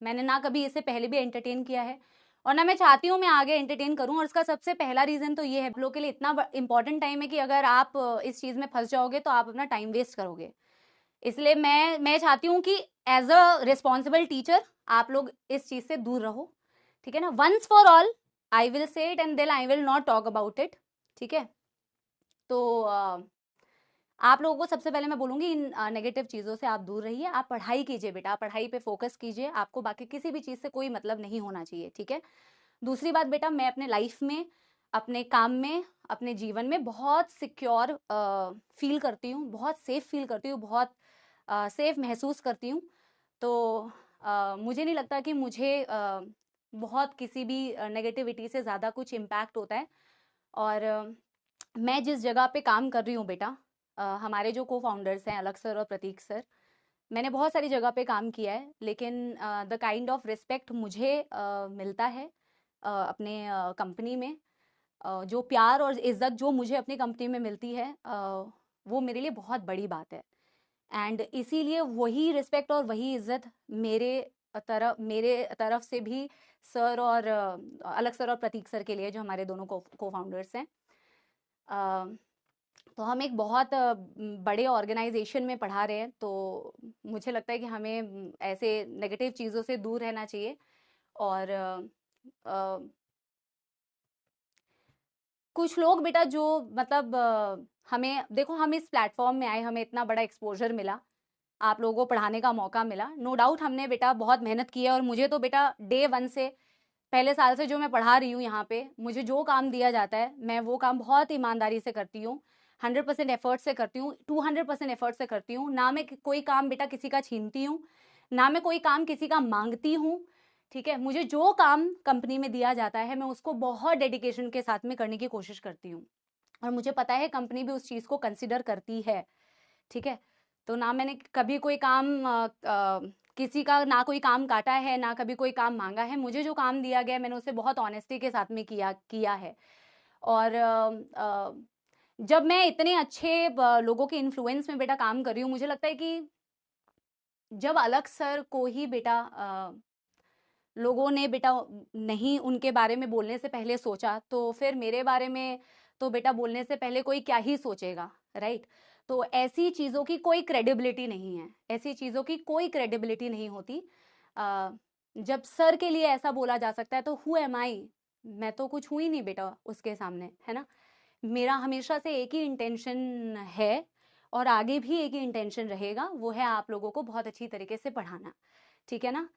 मैंने ना कभी इससे पहले भी एंटरटेन किया है और ना मैं चाहती हूँ मैं आगे एंटरटेन करूँ। और इसका सबसे पहला रीज़न तो ये है, आप लोग के लिए इतना इंपॉर्टेंट टाइम है कि अगर आप इस चीज़ में फंस जाओगे तो आप अपना टाइम वेस्ट करोगे। इसलिए मैं चाहती हूँ कि एज अ रिस्पॉन्सिबल टीचर आप लोग इस चीज़ से दूर रहो, ठीक है ना। Once for all I will say it and then I will not talk about it, ठीक है। तो आप लोगों को सबसे पहले मैं बोलूँगी इन नेगेटिव चीज़ों से आप दूर रहिए। आप पढ़ाई कीजिए बेटा, आप पढ़ाई पे फोकस कीजिए, आपको बाकी किसी भी चीज़ से कोई मतलब नहीं होना चाहिए, ठीक है। दूसरी बात बेटा, मैं अपने लाइफ में, अपने काम में, अपने जीवन में बहुत सिक्योर फील करती हूँ, बहुत सेफ फील करती हूँ, बहुत सेफ महसूस करती हूँ। तो मुझे नहीं लगता कि मुझे बहुत किसी भी नेगेटिविटी से ज़्यादा कुछ इम्पैक्ट होता है। और मैं जिस जगह पे काम कर रही हूँ बेटा, हमारे जो को फाउंडर्स हैं अलग सर और प्रतीक सर, मैंने बहुत सारी जगह पे काम किया है, लेकिन द काइंड ऑफ रिस्पेक्ट मुझे मिलता है अपने कंपनी में, जो प्यार और इज्जत जो मुझे अपनी कंपनी में मिलती है, वो मेरे लिए बहुत बड़ी बात है। एंड इसीलिए वही रिस्पेक्ट और वही इज्जत मेरे तरफ से भी सर और अलग सर और प्रतीक सर के लिए, जो हमारे दोनों को फाउंडर्स हैं। तो हम एक बहुत बड़े ऑर्गेनाइजेशन में पढ़ा रहे हैं, तो मुझे लगता है कि हमें ऐसे नेगेटिव चीज़ों से दूर रहना चाहिए। और कुछ लोग बेटा जो मतलब हमें देखो, हम इस प्लेटफॉर्म में आए, हमें इतना बड़ा एक्सपोजर मिला, आप लोगों को पढ़ाने का मौका मिला। नो डाउट हमने बेटा बहुत मेहनत की है, और मुझे तो बेटा डे वन से, पहले साल से जो मैं पढ़ा रही हूँ यहाँ पे, मुझे जो काम दिया जाता है मैं वो काम बहुत ईमानदारी से करती हूँ, 100% एफर्ट से करती हूँ, 200% एफर्ट से करती हूँ। ना मैं कोई काम बेटा किसी का छीनती हूँ, ना मैं कोई काम किसी का मांगती हूँ, ठीक है। मुझे जो काम कंपनी में दिया जाता है मैं उसको बहुत डेडिकेशन के साथ में करने की कोशिश करती हूँ, और मुझे पता है कंपनी भी उस चीज़ को कंसिडर करती है, ठीक है। तो ना मैंने कभी कोई काम किसी का ना कोई काम काटा है, ना कभी कोई काम मांगा है। मुझे जो काम दिया गया मैंने उसे बहुत ऑनेस्टी के साथ में किया है। और जब मैं इतने अच्छे लोगों के इन्फ्लुएंस में बेटा काम कर रही हूँ, मुझे लगता है कि जब अलग सर को ही बेटा लोगों ने बेटा नहीं उनके बारे में बोलने से पहले सोचा, तो फिर मेरे बारे में तो बेटा बोलने से पहले कोई क्या ही सोचेगा, राइट। तो ऐसी चीज़ों की कोई क्रेडिबिलिटी नहीं है, ऐसी चीज़ों की कोई क्रेडिबिलिटी नहीं होती। जब सर के लिए ऐसा बोला जा सकता है तो हु एम आई, मैं तो कुछ हुई नहीं बेटा उसके सामने, है ना। मेरा हमेशा से एक ही इंटेंशन है, और आगे भी एक ही इंटेंशन रहेगा, वो है आप लोगों को बहुत अच्छी तरीके से पढ़ाना, ठीक है ना।